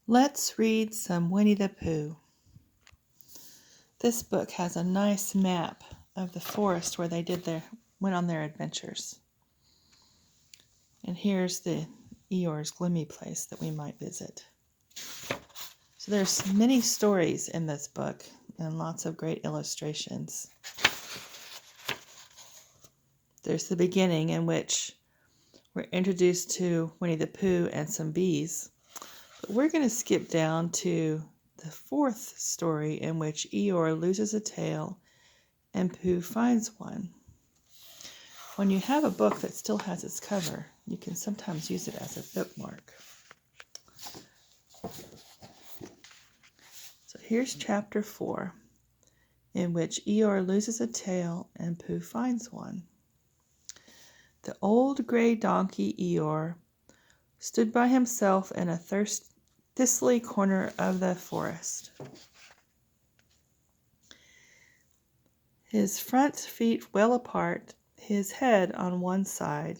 Let's read some Winnie the Pooh. This book has a nice map of the forest where they went on their adventures. And here's the Eeyore's gloomy place that we might visit. So there's many stories in this book and lots of great illustrations. There's the beginning in which we're introduced to Winnie the Pooh and some bees. But we're going to skip down to the fourth story in which Eeyore loses a tail and Pooh finds one. When you have a book that still has its cover, you can sometimes use it as a bookmark. So here's chapter 4, in which Eeyore loses a tail and Pooh finds one. The old gray donkey Eeyore stood by himself in a thistly corner of the forest. His front feet well apart, his head on one side,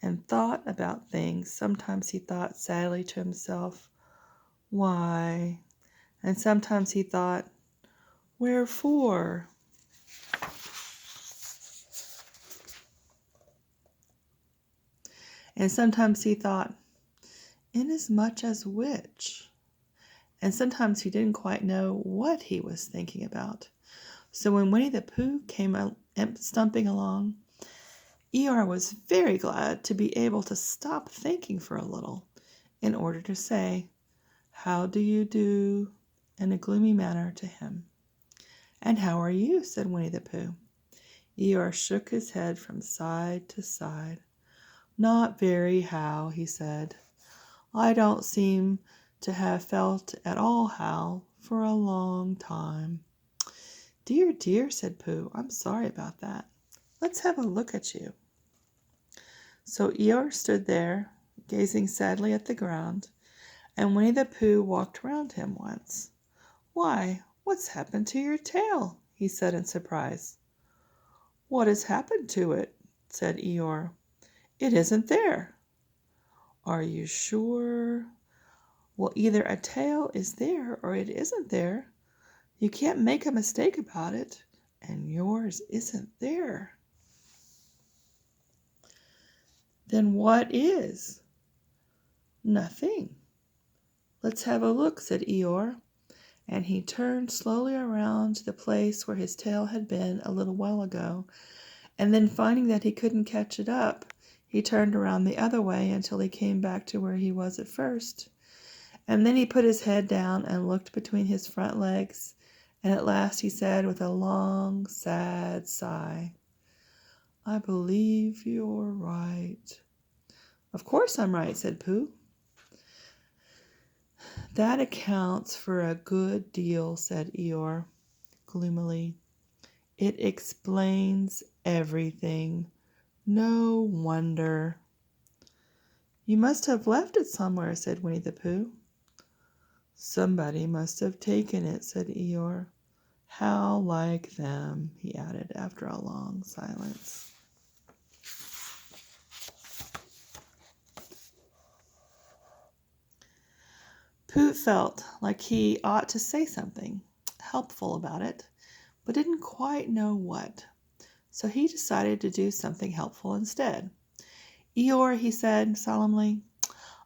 and thought about things. Sometimes he thought sadly to himself, "Why?" And sometimes he thought, "Wherefore?" And sometimes he thought, "Inasmuch as which?" And sometimes he didn't quite know what he was thinking about. So when Winnie the Pooh came stumping along, Eeyore was very glad to be able to stop thinking for a little in order to say, "How do you do?" in a gloomy manner to him. "And how are you?" said Winnie the Pooh. Eeyore shook his head from side to side. "Not very how," he said. "I don't seem to have felt at all how for a long time." "Dear, dear," said Pooh, "I'm sorry about that. Let's have a look at you." So Eeyore stood there, gazing sadly at the ground, and Winnie the Pooh walked round him once. "Why, what's happened to your tail?" he said in surprise. "What has happened to it?" said Eeyore. "It isn't there." "Are you sure?" "Well, either a tail is there or it isn't there. You can't make a mistake about it, and yours isn't there." "Then what is?" "Nothing." "Let's have a look," said Eeyore, and he turned slowly around to the place where his tail had been a little while ago, and then finding that he couldn't catch it up, he turned around the other way until he came back to where he was at first. And then he put his head down and looked between his front legs, and at last he said with a long, sad sigh, "I believe you're right." "Of course I'm right," said Pooh. "That accounts for a good deal," said Eeyore gloomily. "It explains everything. No wonder." "You must have left it somewhere," said Winnie the Pooh. "Somebody must have taken it," said Eeyore. "How like them," he added after a long silence. Pooh felt like he ought to say something helpful about it, but didn't quite know what. So he decided to do something helpful instead. "Eeyore," he said solemnly,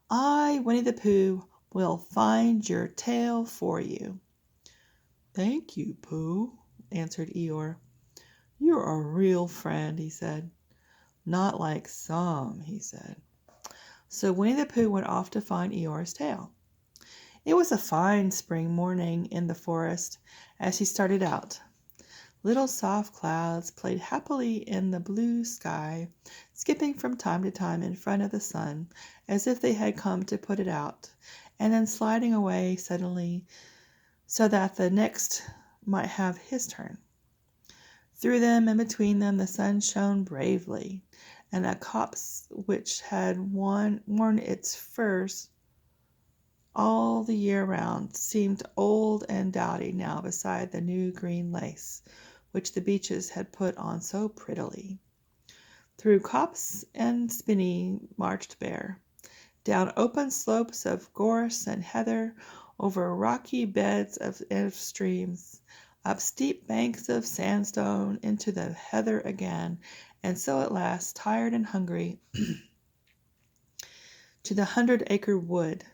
"I, Winnie the Pooh, will find your tail for you." "Thank you, Pooh," answered Eeyore. "You're a real friend," he said. "Not like some," he said. So Winnie the Pooh went off to find Eeyore's tail. It was a fine spring morning in the forest as he started out. Little soft clouds played happily in the blue sky, skipping from time to time in front of the sun as if they had come to put it out, and then sliding away suddenly so that the next might have his turn. Through them and between them the sun shone bravely, and a copse which had worn its furs all the year round seemed old and dowdy now beside the new green lace which the beeches had put on so prettily. Through copse and spinney marched Bear, down open slopes of gorse and heather, over rocky beds of streams, up steep banks of sandstone, into the heather again, and so at last, tired and hungry, to the 100-acre wood,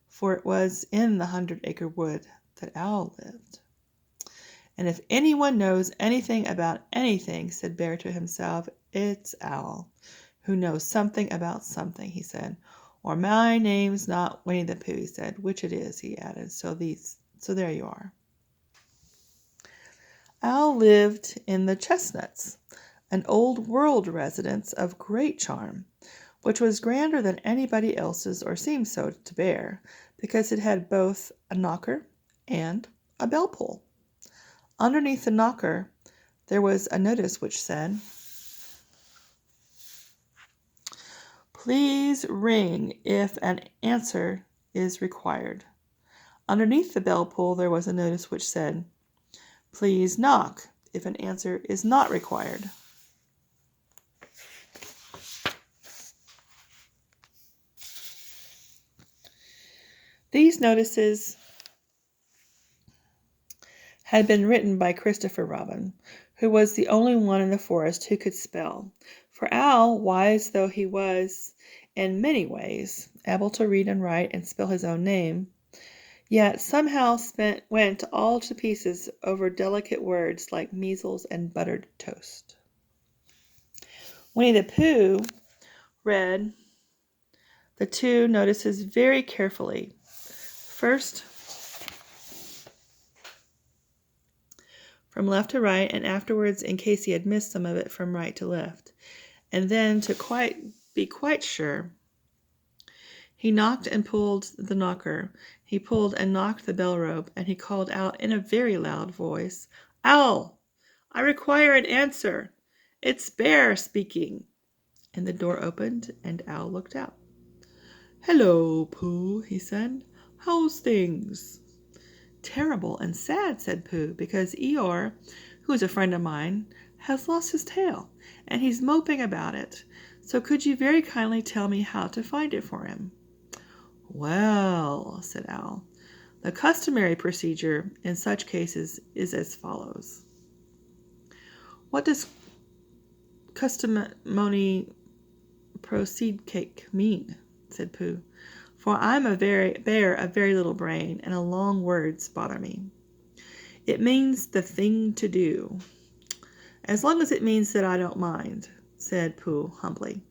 for it was in the 100-acre wood that Owl lived. And if anyone knows anything about anything, said Bear to himself, it's Owl, who knows something about something, he said. Or my name's not Winnie the Pooh, he said, which it is, he added. So there you are. Owl lived in the Chestnuts, an old world residence of great charm, which was grander than anybody else's, or seemed so to Bear, because it had both a knocker and a bell pull. Underneath the knocker there was a notice which said, "Please ring if an answer is required." Underneath the bell pull there was a notice which said, "Please knock if an answer is not required." These notices had been written by Christopher Robin, who was the only one in the forest who could spell. For Owl, wise though he was in many ways, able to read and write and spell his own name, yet somehow went all to pieces over delicate words like measles and buttered toast. Winnie the Pooh read the two notices very carefully. First, from left to right, and afterwards, in case he had missed some of it, from right to left. And then, to be quite sure, he knocked and pulled the knocker. He pulled and knocked the bell rope, and he called out in a very loud voice, "Owl, I require an answer. It's Bear speaking." And the door opened, and Owl looked out. "Hello, Pooh," he said. "How's things?" "Terrible and sad," said Pooh, "because Eeyore, who is a friend of mine, has lost his tail, and he's moping about it. So could you very kindly tell me how to find it for him?" "Well," said Owl, "the customary procedure in such cases is as follows." "What does customony proceed cake mean?" said Pooh. "For I'm a very little brain, and long words bother me." "It means the thing to do." "As long as it means that I don't mind," said Pooh humbly.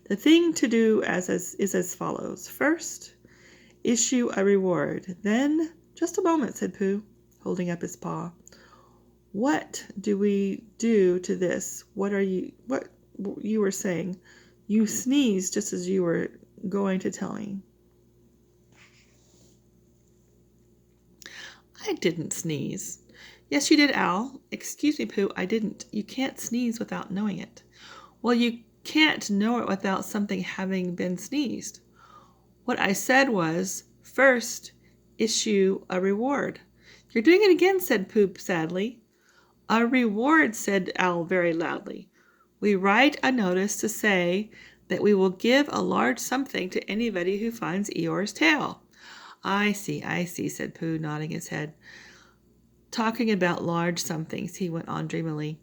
"The thing to do is as follows. First, issue a reward. Then—" "Just a moment," said Pooh, holding up his paw. "What do we do to this? What you were saying? You sneezed just as you were going to tell me." "I didn't sneeze." "Yes, you did, Owl." "Excuse me, Pooh, I didn't. You can't sneeze without knowing it." "Well, you can't know it without something having been sneezed." "What I said was, first, issue a reward." "You're doing it again," said Pooh sadly. "A reward," said Owl very loudly. "We write a notice to say that we will give a large something to anybody who finds Eeyore's tail." I see, said Pooh, nodding his head. "Talking about large somethings," he went on dreamily.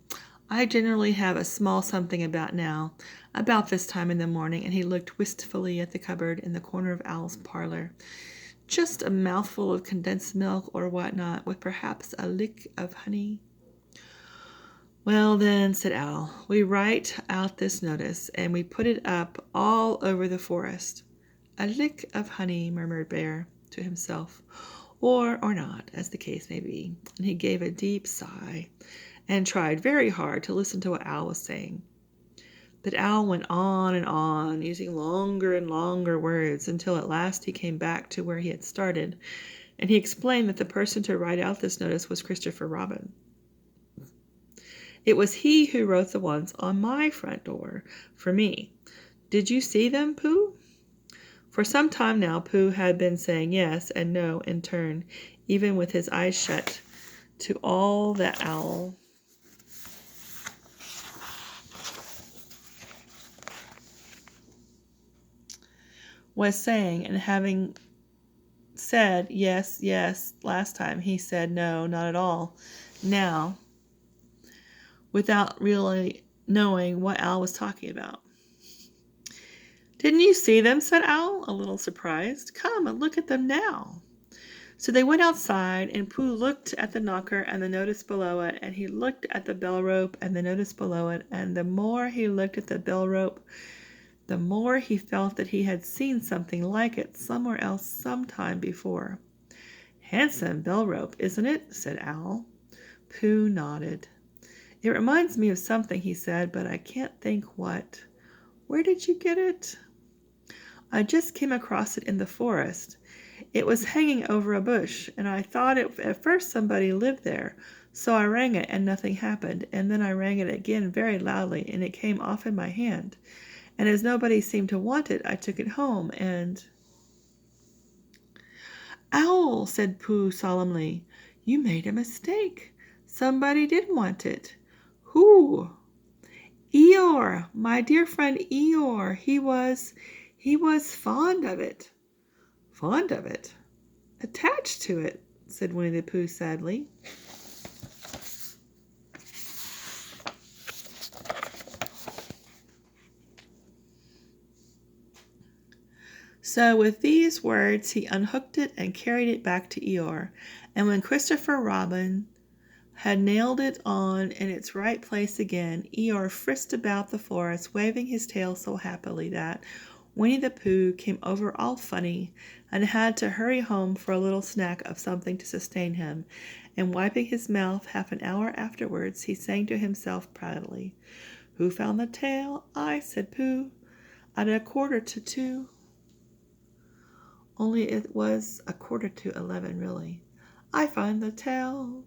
"I generally have a small something about this time in the morning," and he looked wistfully at the cupboard in the corner of Owl's parlor. "Just a mouthful of condensed milk or whatnot, with perhaps a lick of honey." "Well, then," said Owl, "we write out this notice, and we put it up all over the forest." "A lick of honey," murmured Bear to himself, or not, as the case may be, and he gave a deep sigh and tried very hard to listen to what Owl was saying. But Owl went on and on, using longer and longer words, until at last he came back to where he had started, and he explained that the person to write out this notice was Christopher Robin. "It was he who wrote the ones on my front door for me. Did you see them, Pooh?" For some time now Pooh had been saying yes and no in turn, even with his eyes shut, to all that Owl was saying, and having said yes, yes last time, he said no, not at all now, without really knowing what Al was talking about. Didn't you see them? Said Al, a little surprised. Come and look at them now. So they went outside, and Pooh looked at the knocker and the notice below it, and he looked at the bell rope and the notice below it, and the more he looked at the bell rope, the more he felt that he had seen something like it somewhere else sometime before. Handsome bell rope, isn't it? Said Al. Pooh nodded. It reminds me of something, he said, but I can't think what. Where did you get it? I just came across it in the forest. It was hanging over a bush, and I thought at first somebody lived there. So I rang it, and nothing happened. And then I rang it again very loudly, and it came off in my hand. And as nobody seemed to want it, I took it home, and... Owl, said Pooh solemnly, you made a mistake. Somebody did want it. Who? Eeyore, my dear friend Eeyore. He was fond of it. Fond of it? Attached to it, said Winnie the Pooh sadly. So with these words he unhooked it and carried it back to Eeyore, and when Christopher Robin had nailed it on in its right place again, Eeyore frisked about the forest, waving his tail so happily that Winnie the Pooh came over all funny and had to hurry home for a little snack of something to sustain him, and wiping his mouth half an hour afterwards, he sang to himself proudly, Who found the tail? I, said Pooh, at 1:45. Only it was 11:15, really. I find the tail.